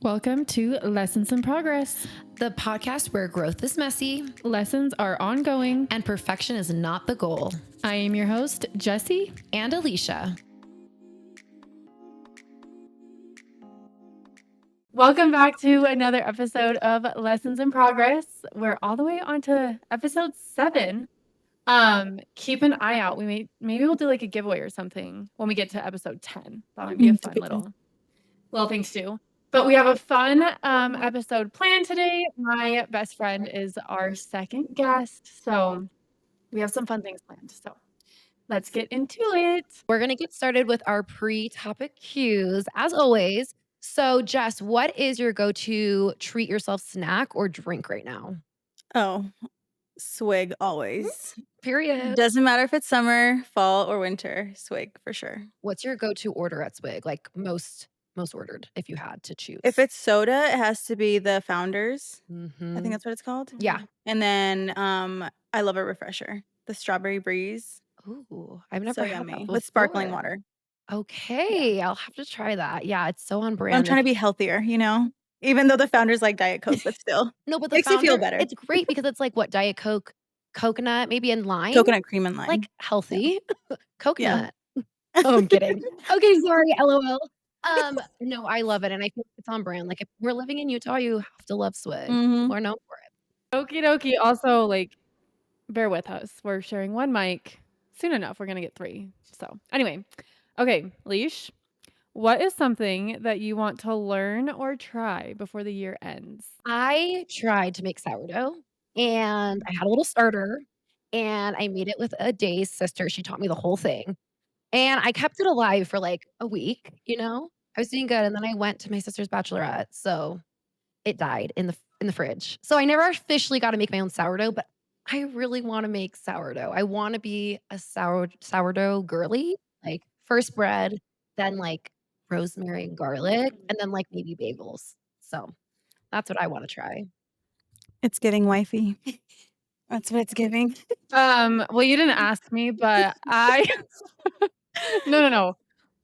Welcome to Lessons in Progress, the podcast where growth is messy, lessons are ongoing, and perfection is not the goal. I am your host, Jessie and Alicia. Welcome back to another episode of Lessons in Progress. We're all the way on to episode 7. Keep an eye out. Maybe we'll do like a giveaway or something when we get to episode 10. That might be a fun little thing to do. But we have a fun episode planned today. My best friend is our second guest, so we have some fun things planned. So let's get into it. We're going to get started with our pre-topic cues, as always. So, Jess, what is your go-to treat yourself snack or drink right now? Oh, swig always. Period. Doesn't matter if it's summer, fall, or winter. Swig for sure. What's your go-to order at Swig? Like most ordered, if you had to choose. If it's soda, it has to be the Founders. Mm-hmm. I think that's what it's called. Yeah. And then I love a refresher, the Strawberry Breeze. Ooh, I've never so had yummy that with sparkling before. water. Okay, yeah. I'll have to try that. Yeah, it's so on brand. I'm trying to be healthier, even though the Founders like Diet Coke, but still. No, but the makes you feel better. It's great because it's like what, Diet Coke, coconut, maybe in lime? Coconut cream and lime. Like healthy. Yeah. Coconut. Yeah. Oh, I'm kidding. Okay, sorry, LOL. No, I love it, and I feel it's on brand. Like if we're living in Utah, you have to love Swig. Mm-hmm. We're known for it. Okie dokie. Also, like, bear with us. We're sharing one mic. Soon enough, we're gonna get 3. So anyway, okay, Leash. What is something that you want to learn or try before the year ends? I tried to make sourdough, and I had a little starter, and I made it with a Day's sister. She taught me the whole thing. And I kept it alive for like a week, I was doing good, and then I went to my sister's bachelorette, so it died in the fridge. So I never officially got to make my own sourdough, but I really want to make sourdough. I want to be a sourdough girly, like first bread, then like rosemary and garlic, and then like maybe bagels. So that's what I want to try. It's giving wifey. That's what it's giving. Well, you didn't ask me, but I No.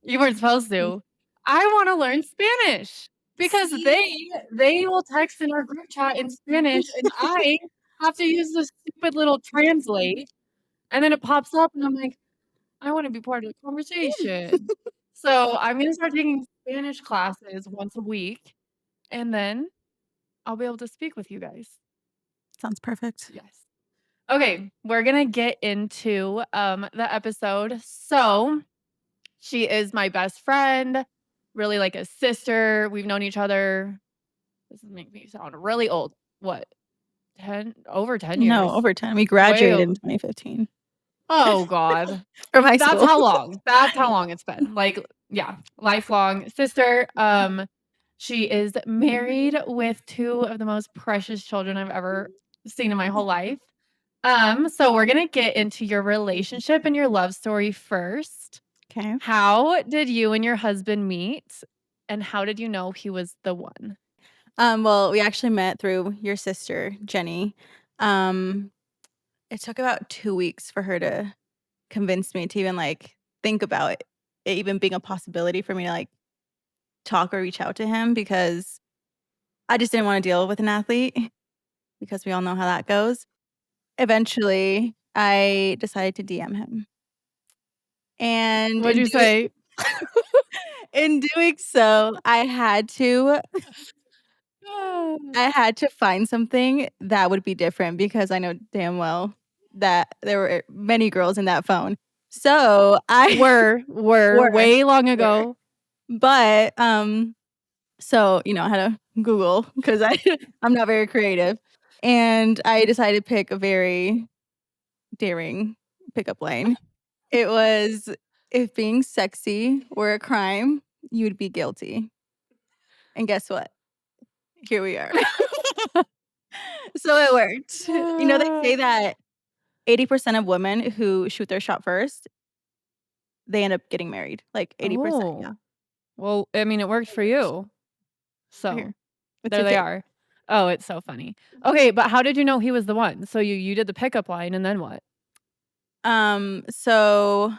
You weren't supposed to. I want to learn Spanish because they will text in our group chat in Spanish, and I have to use this stupid little translate, and then it pops up, and I'm like, I want to be part of the conversation. So I'm gonna start taking Spanish classes once a week, and then I'll be able to speak with you guys. Sounds perfect. Yes. Okay, we're gonna get into the episode. So she is my best friend, really like a sister. We've known each other. This is making me sound really old. What? 10 over 10 years? No, over 10. We graduated in 2015. Oh God. From high school. That's how long. That's how long it's been. Like, yeah, lifelong sister. She is married with 2 of the most precious children I've ever seen in my whole life. So we're gonna get into your relationship and your love story first. Okay. How did you and your husband meet, and how did you know he was the one? Well, we actually met through your sister, Jenny. It took about 2 weeks for her to convince me to even like think about it even being a possibility for me to like talk or reach out to him, because I just didn't want to deal with an athlete, because we all know how that goes. Eventually, I decided to DM him. And What'd you say? in doing so, I had to find something that would be different, because I know damn well that there were many girls in that phone. So I were way long ago. But so I had to Google, because I'm not very creative, and I decided to pick a very daring pickup line. It was, if being sexy were a crime, you'd be guilty. And guess what? Here we are. So it worked. They say that 80% of women who shoot their shot first, they end up getting married. Like 80%. Yeah. Well, I mean, it worked for you. So there they are. Oh, it's so funny. Okay, but how did you know he was the one? So you did the pickup line, and then what? So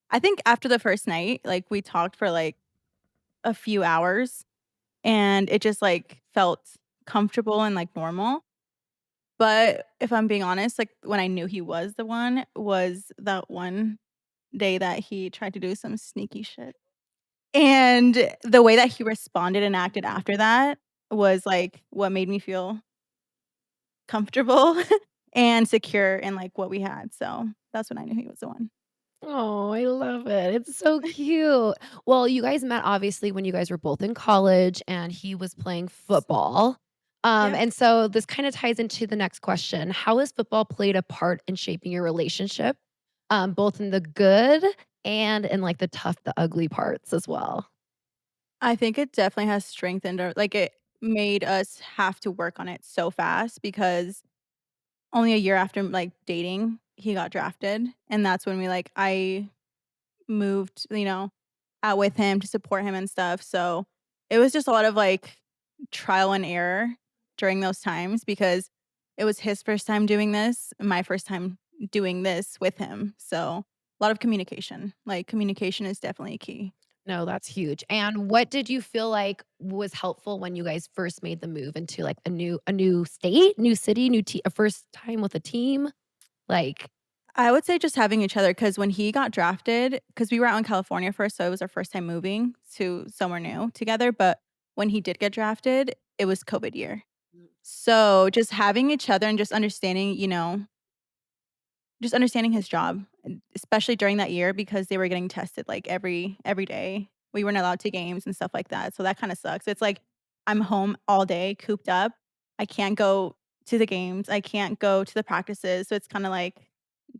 I think after the first night, like we talked for like a few hours, and it just, like, felt comfortable and, like, normal. But if I'm being honest, like, when I knew he was the one was that one day that he tried to do some sneaky shit. And the way that he responded and acted after that was, like, what made me feel comfortable and secure in, like, what we had, so that's when I knew he was the one. Oh, I love it. It's so cute. Well, you guys met obviously when you guys were both in college and he was playing football. Yeah. And so this kind of ties into the next question. How has football played a part in shaping your relationship, both in the good and in like the tough, the ugly parts as well? I think it definitely has strengthened our like, it made us have to work on it so fast because only a year after, like, dating, he got drafted, and that's when I moved, out with him to support him and stuff, so it was just a lot of, like, trial and error during those times because it was his first time doing this, and my first time doing this with him, so a lot of communication. Like, communication is definitely key. No, that's huge. And what did you feel like was helpful when you guys first made the move into like a new state, new city, a first time with a team? Like, I would say just having each other because when he got drafted, because we were out in California first, so it was our first time moving to somewhere new together, but when he did get drafted, it was COVID year. So, just having each other and just understanding his job, and especially during that year because they were getting tested, like, every day. We weren't allowed to games and stuff like that, so that kinda sucks. It's like, I'm home all day, cooped up. I can't go to the games, I can't go to the practices, so it's kinda like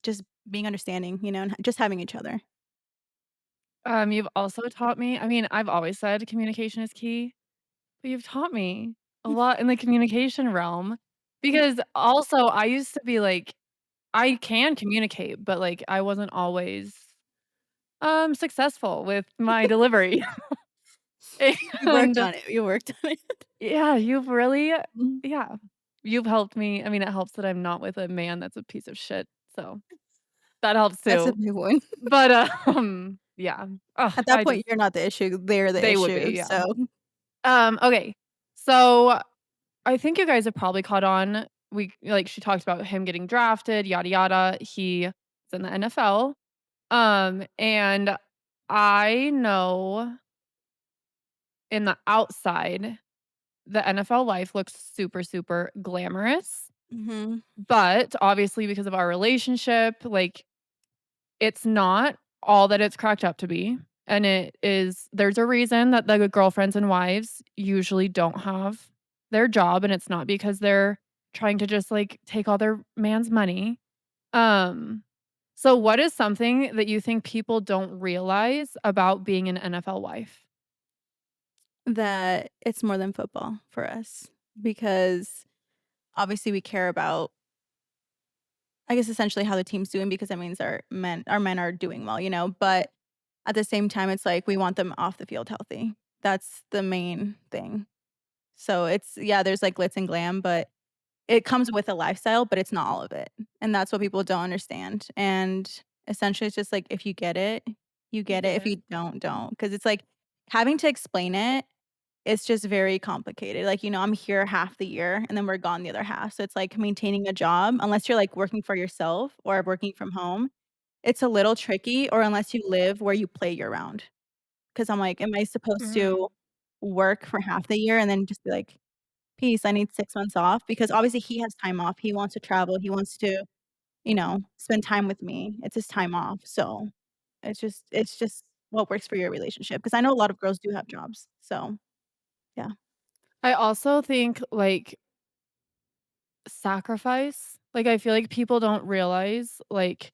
just being understanding, and just having each other. You've also taught me I mean, I've always said communication is key, but you've taught me a lot in the communication realm because also I used to be like I can communicate, but, like, I wasn't always, successful with my delivery. You worked And on it, you worked on it. yeah, you've really Mhm. yeah, you've helped me. I mean, it helps that I'm not with a man that's a piece of shit, so that helps That's a too. big one. But, yeah. Ugh, At that I point, just you're not the issue, they're the they would be, issue, yeah. so Okay. So, I think you guys have probably caught on. She talked about him getting drafted, yada, yada. He is in the NFL. And I know in the outside, the NFL life looks super, super glamorous. Mhm. But obviously, because of our relationship, like, it's not all that it's cracked up to be. And there's a reason that the girlfriends and wives usually don't have their job. And it's not because they're trying to just like take all their man's money. Um, so what is something that you think people don't realize about being an NFL wife? That it's more than football for us because obviously we care about, I guess, essentially how the team's doing because that means our men are doing well, but at the same time, it's like we want them off the field healthy. That's the main thing. So it's yeah, there's, like, glitz and glam, but it comes with a lifestyle, but it's not all of it, and that's what people don't understand, and essentially, it's just like, if you get it, you you get it. get If it. you don't, because it's like having to explain it, it's just very complicated. Like, I'm here half the year, and then we're gone the other half, so it's like maintaining a job, unless you're, like, working for yourself or working from home, it's a little tricky, or unless you live where you play year-round. 'Cause I'm like, "Am I supposed to Mm. work for half the year and then just be like, 'Peace, I need 6 months off?'" Because obviously he has time off, he wants to travel, he wants to, spend time with me. It's his time off, so it's just what works for your relationship. Because I know a lot of girls do have jobs, so, yeah. I also think like sacrifice. Like, I feel like people don't realize, like,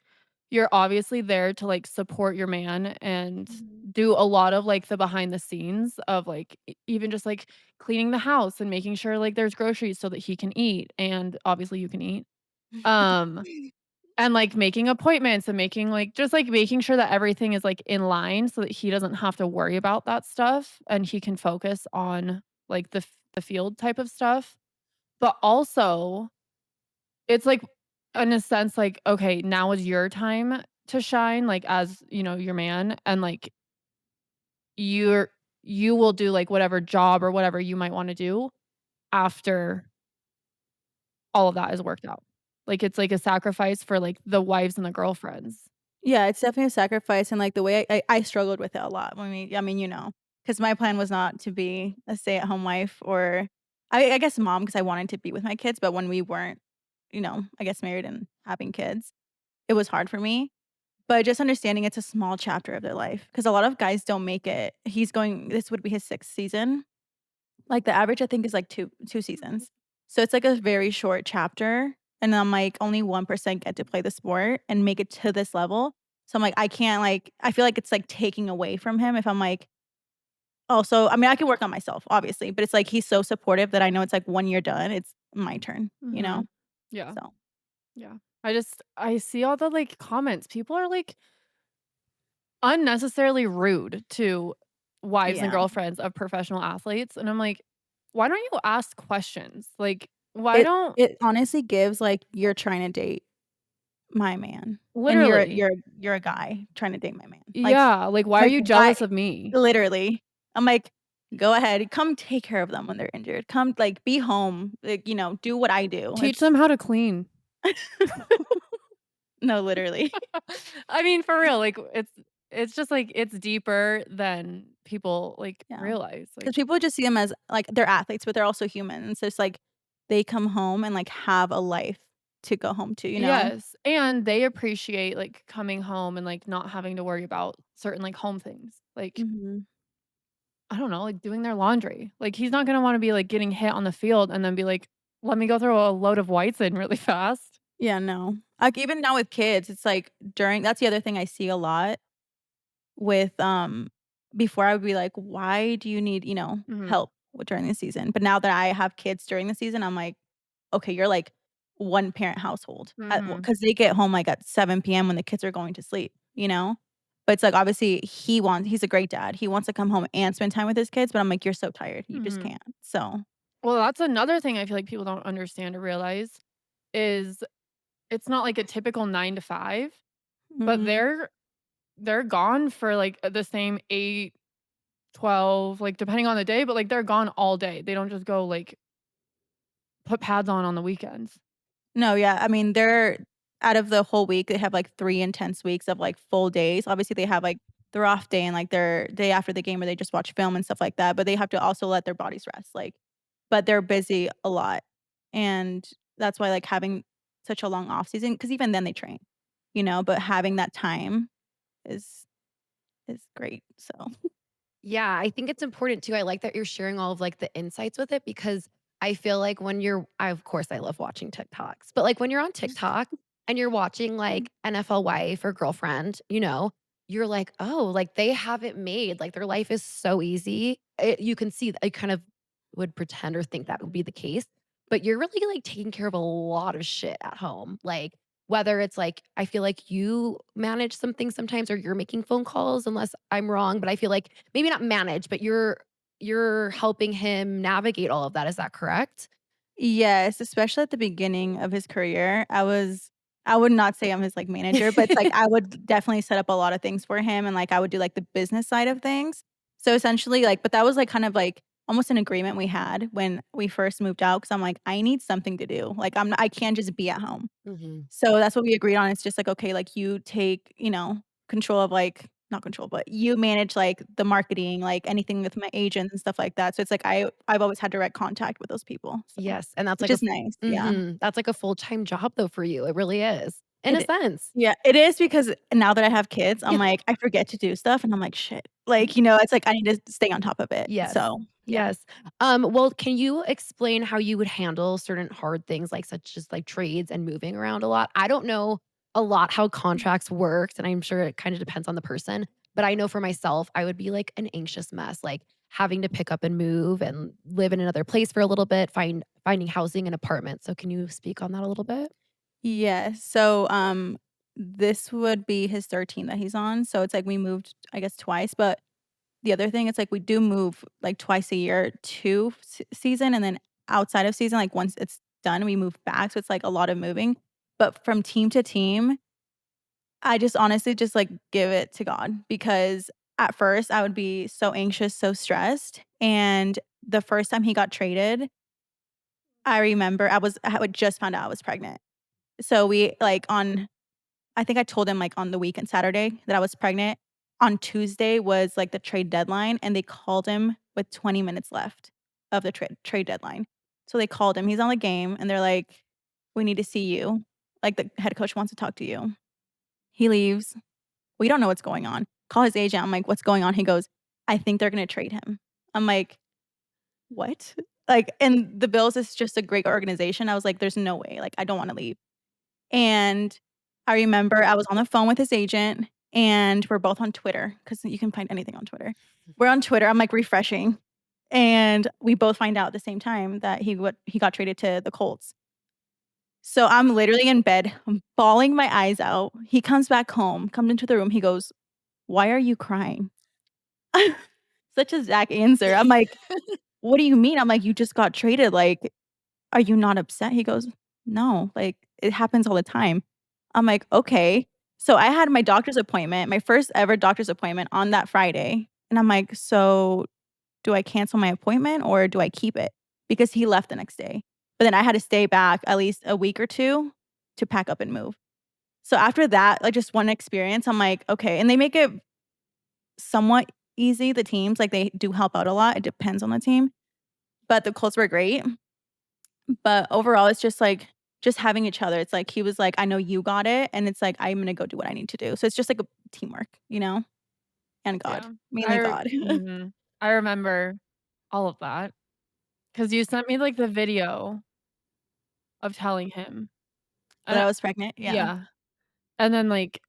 you're obviously there to, like, support your man and Mhm. do a lot of, like, the behind the scenes of, like, even just, like, cleaning the house and making sure, like, there's groceries so that he can eat, and obviously you can eat. Um, and, like, making appointments and making, like just, like, making sure that everything is, like, in line so that he doesn't have to worry about that stuff and he can focus on, like, the field type of stuff. But also it's like, in a sense, like, okay, now is your time to shine, like, as, your man, and, like, you're you will do, like, whatever job or whatever you might wanna do after all of that is worked out. Like, it's like a sacrifice for, like, the wives and the girlfriends. Yeah, it's definitely a sacrifice, and, like, the way I struggled with it a lot when I mean, 'cause my plan was not to be a stay-at-home wife or I guess mom, 'cause I wanted to be with my kids, but when we weren't, I guess married and having kids, it was hard for me. But just understanding it's a small chapter of their life, 'cause a lot of guys don't make it. This would be his 6th season. Like, the average, I think, is, like, two seasons. So it's, like, a very short chapter, and I'm like, only 1% get to play the sport and make it to this level. So I'm like, I can't, like I feel like it's, like, taking away from him if I'm like, "Oh, so" I mean, I can work on myself, obviously, but it's like he's so supportive that I know it's like, when you're done, it's my turn, you know? Mhm. Yeah, So, yeah. I see all the, like, comments. People are, like, unnecessarily rude to wives and yeah. girlfriends of professional athletes, and I'm like, "Why don't you ask questions?" Like, why It don't it honestly gives, like, you're trying to date my man, and literally. you're a guy trying to date my man. Yeah, like, why are you Why jealous of me? literally. I'm like, "Go ahead, come take care of them when they're injured. Come, like, be home, like, do what I do." Teach them how to clean. No, literally. I mean, for real, like, it's just, like, it's deeper than people, like, Yeah, realize, because like people just see them as, like, they're athletes, but they're also human, so it's like, they come home and, like, have a life to go home to, you know? yes, and they appreciate, like, coming home and, like, not having to worry about certain, like, home things, like, Mhm. I don't know, like, doing their laundry. Like, he's not gonna wanna be, like, getting hit on the field and then be like, "Let me go throw a load of whites in really fast." Yeah, no. Like, even now with kids, it's like during that's the other thing I see a lot with, before I would be like, "Why do you need, Mhm, help with during the season?" But now that I have kids during the season, I'm like, "Okay, you're like one parent household." mhm, Because they get home, like, at 7 p.m. when the kids are going to sleep, you know? But it's like, obviously, he's a great dad. He wants to come home and spend time with his kids, but I'm like, "You're so tired. You just mhm. can't." So Well, that's another thing I feel like people don't understand or realize is it's not like a typical 9 to 5, but mm-mm. they're gone for, like, the same 8, 12, like, depending on the day, but, like, they're gone all day. They don't just go, like, put pads on the weekends. No, yeah, I mean, they're out of the whole week, they have, like, 3 intense weeks of, like, full days. Obviously, they have, like, their off day and, like, their day after the game where they just watch film and stuff like that, but they have to also let their bodies rest, like but they're busy a lot, and that's why, like, having such a long off season, because even then they train, but having that time is is great, so Yeah, I think it's important too. I like that you're sharing all of like the insights with it because I feel like when of course, I love watching TikToks, but like when you're on TikTok and you're watching like NFL wife or girlfriend, you're like, oh, like they have it made. Like their life is so easy. You can see, I kind of would pretend or think that would be the case, but you're really like taking care of a lot of shit at home. Like, whether it's like, I feel like you manage some things sometimes or you're making phone calls unless I'm wrong, but I feel like maybe not manage, but you're helping him navigate all of that. Is that correct? Yes, especially at the beginning of his career. I would not say I'm his, like, manager, but it's like I would definitely set up a lot of things for him and, like, I would do, like, the business side of things. So, essentially, like but that was, like, kind of, like, almost an agreement we had when we first moved out because 'cause I'm like, "I need something to do." Like, I can't just be at home. Mhm. So that's what we agreed on. It's just like, okay, like, you take, control of, like not control, but you manage, like, the marketing, like, anything with my agents and stuff like that. So it's like I've always had direct contact with those people, so Yes, and that's which like a is nice, yeah. that's like a full-time job though for you. It really is, in a It sense. yeah, it is because now that I have kids, I'm Yeah. like, I forget to do stuff, and I'm like, "Shit." Like, it's like I need to stay on top of it. Yes. So, yeah. Yes. Well, can you explain how you would handle certain hard things like such as like trades and moving around a lot? I don't know a lot how contracts works, and I'm sure it kind of depends on the person. But I know for myself, I would be like an anxious mess, like having to pick up and move and live in another place for a little bit, finding housing and apartment. So can you speak on that a little bit? Yes. So, this would be his 13 that he's on, so it's like we moved, I guess, twice, but the other thing, it's like we do move, like, twice a year to season, and then outside of season, like, once it's done, we move back, so it's, like, a lot of moving. But from team to team, I just honestly just, like, give it to God because at first, I would be so anxious, so stressed, and the first time he got traded, I remember I had just found out I was pregnant. So we like, on I think I told him, like, on the weekend Saturday that I was pregnant. On Tuesday was, like, the trade deadline, and they called him with 20 minutes left of the trade deadline. So they called him, he's on the game, and they're like, "We need to see you. Like, the head coach wants to talk to you." He leaves. We don't know what's going on. Call his agent, I'm like, "What's going on?" He goes, "I think they're gonna trade him." I'm like, "What?" Like, and the Bills is just a great organization. I was like, "There's no way, like, I don't wanna leave." And I remember I was on the phone with his agent, and we're both on Twitter because you can find anything on Twitter. We're on Twitter, I'm, like, refreshing, and we both find out at the same time that he got traded to the Colts. So I'm literally in bed, I'm bawling my eyes out. He comes back home, comes into the room, he goes, "Why are you crying?" Such a Zach answer. I'm like, "What do you mean?" I'm like, "You just got traded, like, are you not upset?" He goes, "No, like, it happens all the time." I'm like, "Okay." So I had my doctor's appointment, my first ever doctor's appointment on that Friday, and I'm like, "So, do I cancel my appointment or do I keep it?" Because he left the next day. But then I had to stay back at least a week or 2 to pack up and move. So after that, like, just one experience, I'm like, "Okay," and they make it somewhat easy, the teams, like, they do help out a lot, it depends on the team, but the Colts were great. But overall, it's just, like, just having each other. It's like he was like, "I know you got it," and it's like, "I'm gonna go do what I need to do." So it's just like a teamwork, you know? And God, Yeah. mainly God. Mhm. I remember all of that because you sent me, like, the video of telling him, That and I was pregnant, yeah. yeah, and then, like,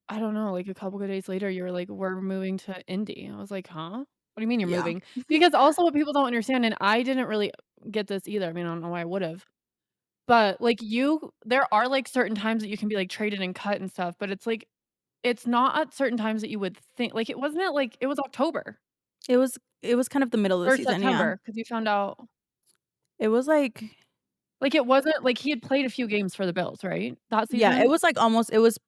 I don't know, like, a couple of days later, you were like, "We're moving to Indy." I was like, "Huh? What do you mean you're Yeah. moving?" Because also what people don't understand, and I didn't really get this either, I mean, I don't know why I would've, but, like, there are, like, certain times that you can be, like, traded and cut and stuff, but it's like, it's not at certain times that you would think like, it was October It was kind of the middle of the or season, yeah. September because you found out It was like like, it wasn't like, he had played a few games for the Bills, right? That yeah, season? it was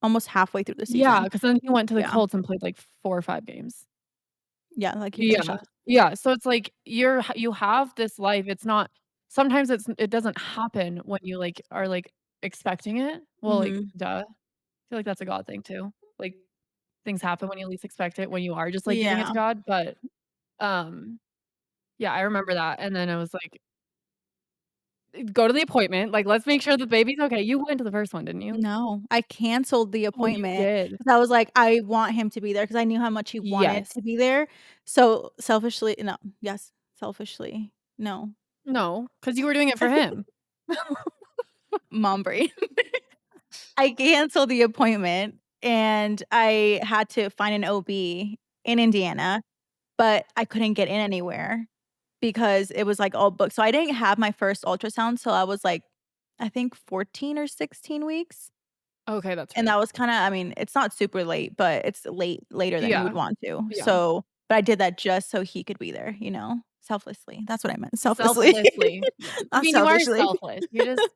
almost halfway through the Yeah, season. because then he went to the Yeah. Colts and played, like, 4 or 5 games. Yeah, like he finished Yeah. up. Yeah, so it's like you have this life, it's not sometimes it doesn't happen when you, like, are, like, expecting it. Well, like, Mhm. duh. I feel like that's a God thing too. Like, things happen when you least expect it, when you are just, like, giving it to Yeah. God, but, um, yeah, I remember that, and then I was like, "Go to the appointment, like, let's make sure the baby's okay." You went to the first one, didn't you? No, I canceled the Oh, you appointment did? 'cause I was like, "I want him to be there," 'cause I knew how much he wanted Yes. to be there. So, selfishly no, yes, selfishly, no. No, 'cause you were doing it for him. Mom brain. I canceled the appointment, and I had to find an OB in Indiana, but I couldn't get in anywhere because it was, like, all booked. So I didn't have my first ultrasound till I was, like, I think 14 or 16 weeks, Okay, that's and right. that was kinda I mean, it's not super late, but it's later than you would Yeah, want to. yeah. So but I did that just so he could be there, you know? Selflessly. That's what I meant, selflessly. Selflessly. Yeah. I Not mean, you are selfishly. selfless. You just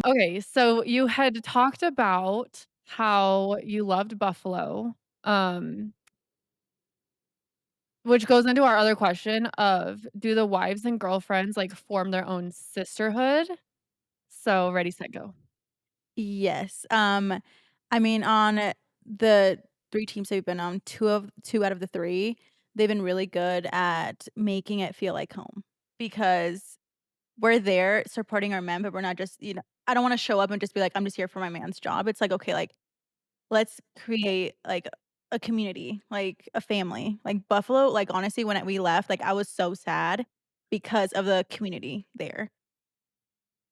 okay, so you had talked about how you loved Buffalo, um, which goes into our other question of, do the wives and girlfriends, like, form their own sisterhood? So, ready, set, go. Yes, I mean, on the 3 teams they've been on, 2 out of the 3, they've been really good at making it feel like home because we're there supporting our men, but we're not just I don't wanna show up and just be like, "I'm just here for my man's job." It's like, "Okay, like, let's create, like, a community, like, a family." Like, Buffalo, like, honestly, when we left, like, I was so sad because of the community there.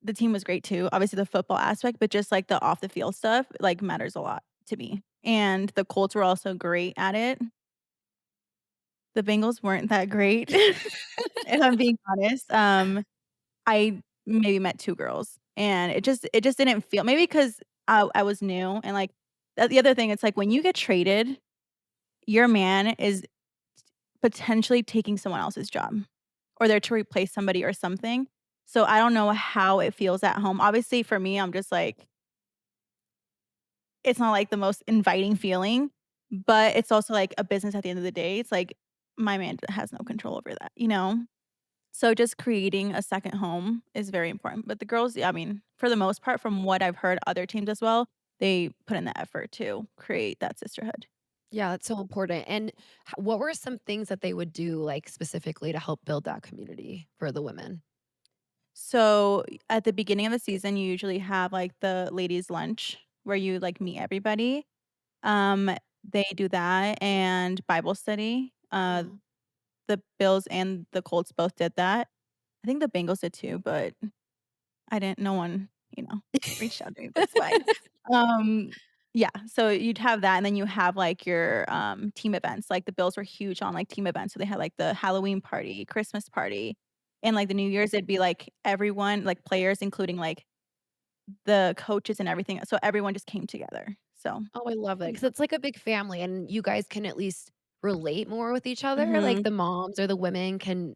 The team was great too, obviously the football aspect, but just, like, the off the field stuff, like, matters a lot to me, and the Colts were also great at it. The Bengals weren't that great, if I'm being honest. I maybe met 2 girls, and it just didn't feel maybe 'cause I was new and, like, the other thing, it's like when you get traded, your man is potentially taking someone else's job, or there to replace somebody or something, so I don't know how it feels at home. Obviously, for me, I'm just like it's not, like, the most inviting feeling, but it's also, like, a business at the end of the day. It's like my man has no control over that, you know? So just creating a second home is very important, but the girls, yeah, I mean, for the most part, from what I've heard other teams as well, they put in the effort to create that sisterhood. Yeah, that's so important. And what were some things that they would do, like, specifically to help build that community for the women? So, at the beginning of the season, you usually have, like, the ladies' lunch where you, like, meet everybody. Um, they do that and Bible study. Mhm. The Bills and the Colts both did that. I think the Bengals did too, but I didn't no one, reached out to me, but it's fine. Um, yeah, so you'd have that, and then you have, like, your, team events, like, the Bills were huge on, like, team events, so they had, like, the Halloween party, Christmas party, and, like, the New Year's, it'd be, like, everyone, like, players, including, like, the coaches and everything, so everyone just came together, so Oh, I love it yeah. because it's like a big family and you guys can at least relate more with each other, like, Mhm. the moms or the women can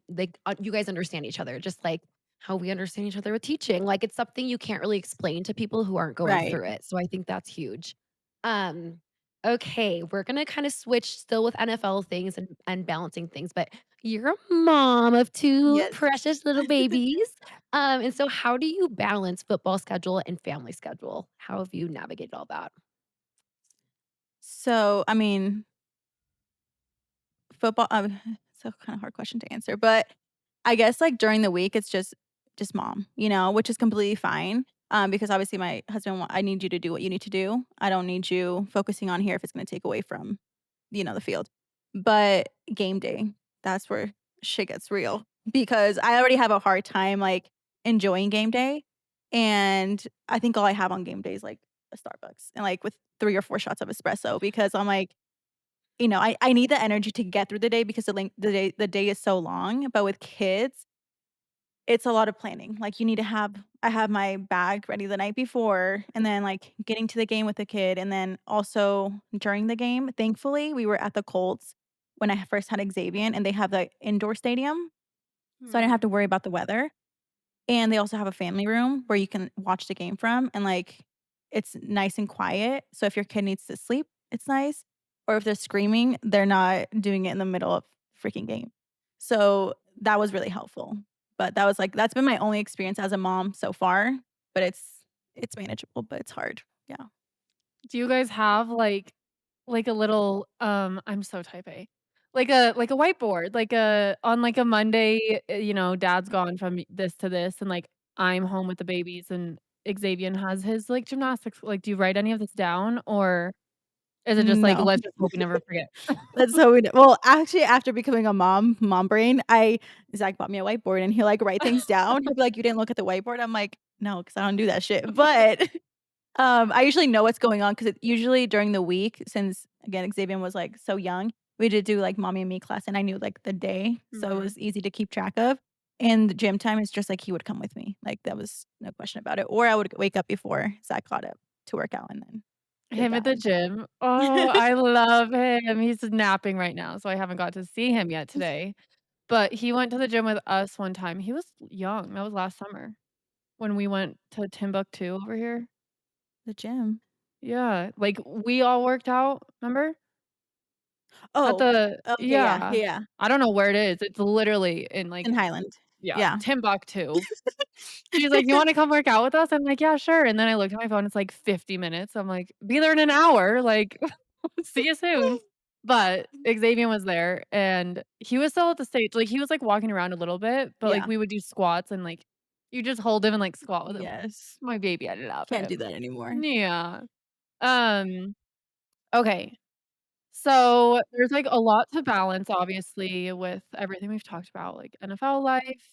you guys understand each other just like how we understand each other with teaching, like, it's something you can't really explain to people who aren't going Right. through it, so I think that's huge. Um, okay, we're gonna kinda switch still with NFL things and balancing things, but you're a mom of 2 Yes. precious little babies, and so how do you balance football schedule and family schedule? How have you navigated all that? So, I mean, football it's a kinda hard question to answer, but I guess, like, during the week, it's just mom, which is completely fine, because obviously my husband "I need you to do what you need to do. I don't need you focusing on here if it's gonna take away from, the field." But game day, that's where shit gets real because I already have a hard time, like, enjoying game day, and I think all I have on game day is, like, a Starbucks and, like, with 3 or 4 shots of espresso because I'm like, I need the energy to get through the day because the day is so long, but with kids, it's a lot of planning, like, I have my bag ready the night before, and then, like, getting to the game with the kid, and then also during the game, thankfully, we were at the Colts when I first had Xavier, and they have the indoor stadium, so I didn't have Mhm. to worry about the weather. And they also have a family room where you can watch the game from, and, like, it's nice and quiet, so if your kid needs to sleep, it's nice, or if they're screaming, they're not doing it in the middle of freaking game. So, that was really helpful, but that's been my only experience as a mom so far, but it's manageable, but it's hard. Yeah. Do you guys have, like a little, I'm so type A. Like a whiteboard, like a on, like, a Monday, dad's gone from this to this, and, like, I'm home with the babies, and Xavier has his, like, gymnastics. Like, do you write any of this down, or is it just like, No. "Let's just hope we never forget"? That's so we well, actually, after becoming a mom brain, Zach bought me a whiteboard and he'll, like, write things down. He'll be like, "You didn't look at the whiteboard?" I'm like, "No, because I don't do that shit." But, I usually know what's going on because it usually during the week, since, again, Xavier was, like, so young, we did do, like, mommy and me class, and I knew, like, the day, so it Mhm. was easy to keep track of. And the gym time is just, like, he would come with me, like, that was no question about it, or I would wake up before Zach got up to work out and then did Him at that. the gym. Oh, I love him. He's napping right now, so I haven't got to see him yet today. But he went to the gym with us one time. He was young. That was last summer when we went to Timbuktu over here. The gym. Yeah, like, we all worked out, remember? At Oh, the okay, yeah, yeah. yeah, yeah. I don't know where it is. It's literally in, In like, Highland. yeah, Yeah. Timbuktu. He's like, "You wanna come work out with us?" I'm like, "Yeah, sure." And then I looked at my phone, it's like 50 minutes. I'm like, "Be there in an hour, like, see you soon." But Xavier was there, and he was still at the stage, like, he was, like, walking around a little bit, but, like, Yeah. we would do squats and, like, you just hold him and, like, squat with him. Yes. My baby, I love Can't do him. that anymore. Yeah. Um, okay. So, there's, like, a lot to balance, obviously, with everything we've talked about, like NFL life,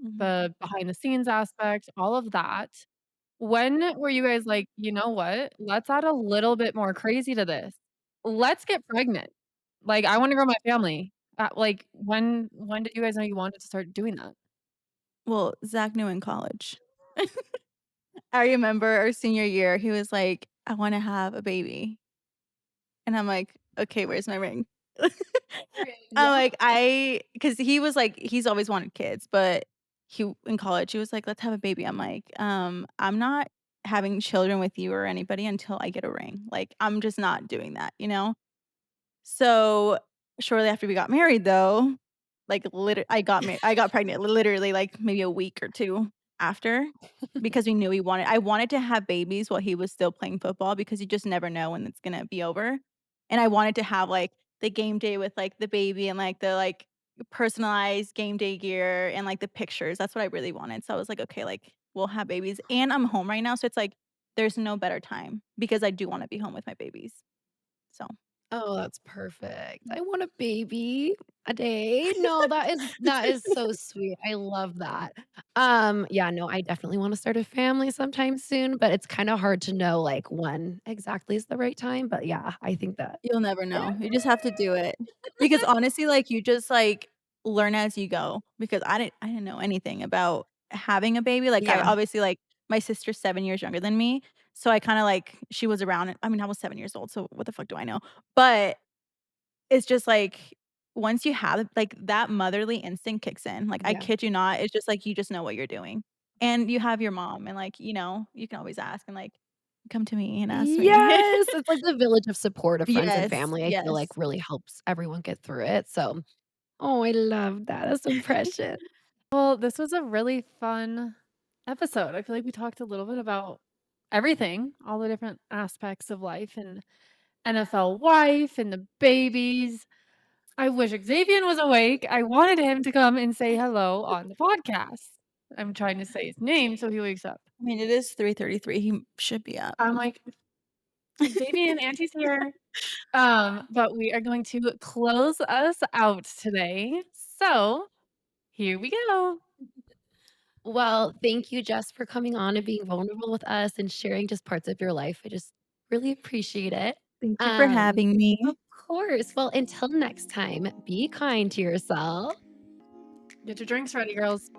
Mhm. the behind the scenes aspect, all of that. When were you guys like, "You know what? Let's add a little bit more crazy to this. Let's get pregnant. Like, I wanna grow my family." Like, when did you guys know you wanted to start doing that? Well, Zach knew in college. I remember our senior year, he was like, "I wanna have a baby." And I'm like, "Okay, where's my ring?" I'm Yeah. like, I because he was like he's always wanted kids, but he in college, he was like, "Let's have a baby." I'm like, I'm not having children with you or anybody until I get a ring. Like, I'm just not doing that, you know?" So, shortly after we got married, though, like, I got pregnant literally, like, maybe a week or 2 after because we knew I wanted to have babies while he was still playing football because you just never know when it's gonna be over, and I wanted to have, like, the game day with, like, the baby and, like, the, like, personalized game day gear and, like, the pictures. That's what I really wanted. So I was like, "Okay, like, we'll have babies," and I'm home right now, so it's like, there's no better time because I do wanna be home with my babies. So Oh, that's perfect. I want a baby a day. No, that is so sweet. I love that. Yeah, no, I definitely wanna start a family sometime soon, but it's kinda hard to know, like, when exactly is the right time, but yeah, I think that you'll never know. You just have to do it. Because honestly, like, you just, like, learn as you go because I didn't know anything about having a baby. Like, I yeah. obviously, like, my sister's 7 years younger than me, so I kinda, like, she was around I mean, I was 7 years old, so what the fuck do I know? But it's just, like, once you have it, like, that motherly instinct kicks in. Like, I Yeah. kid you not, it's just, like, you just know what you're doing. And you have your mom and, like, you can always ask and, like, "Come to me and ask me." Yes, it's like the village of support of friends and Yes, family, I feel like yes. really helps everyone get through it, so oh, I love that, that's so precious. Well, this was a really fun episode. I feel like we talked a little bit about everything, all the different aspects of life and NFL wife and the babies. I wish Xavier was awake. I wanted him to come and say hello on the podcast. I'm trying to say his name so he wakes up. I mean, it is 3:33, he should be up. I'm like, Xavier, Auntie's here. But we are going to close us out today. So here we go. Well, thank you, Jess, for coming on and being vulnerable with us and sharing just parts of your life. I just really appreciate it. Thank you for Um, having me. of course. Well, until next time, be kind to yourself. Get your drinks ready, girls.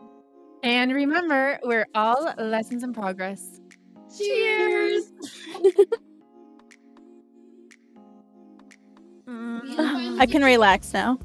And remember, we're all lessons in progress. Cheers. Cheers. We have I finally can relax now.